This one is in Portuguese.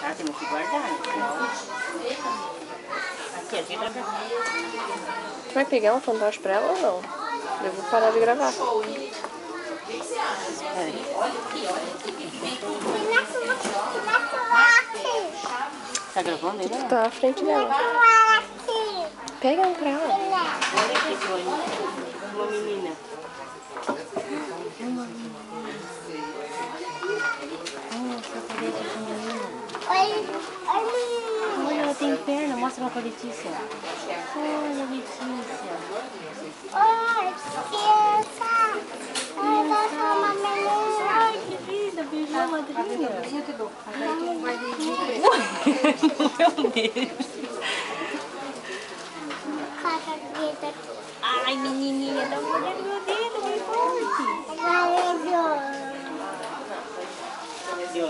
Ah, temos que guardar, né? Aqui pra cá. Tu vai pegar um fantoche pra ela ou não? Eu vou parar de gravar. Tá gravando ainda? Tá na frente dela. Pega um pra ela. Olha aqui, uma menina. Olha, ela tem perna. Mostra lá pra Letícia. Olha, Letícia. Oi, criança. Ai, eu sou uma menina. Ai, que linda. Beijou a madrinha. Meu Deus. Ai, menininha, tá mordendo meu dedo, bem forte. Maravilhoso. Deu.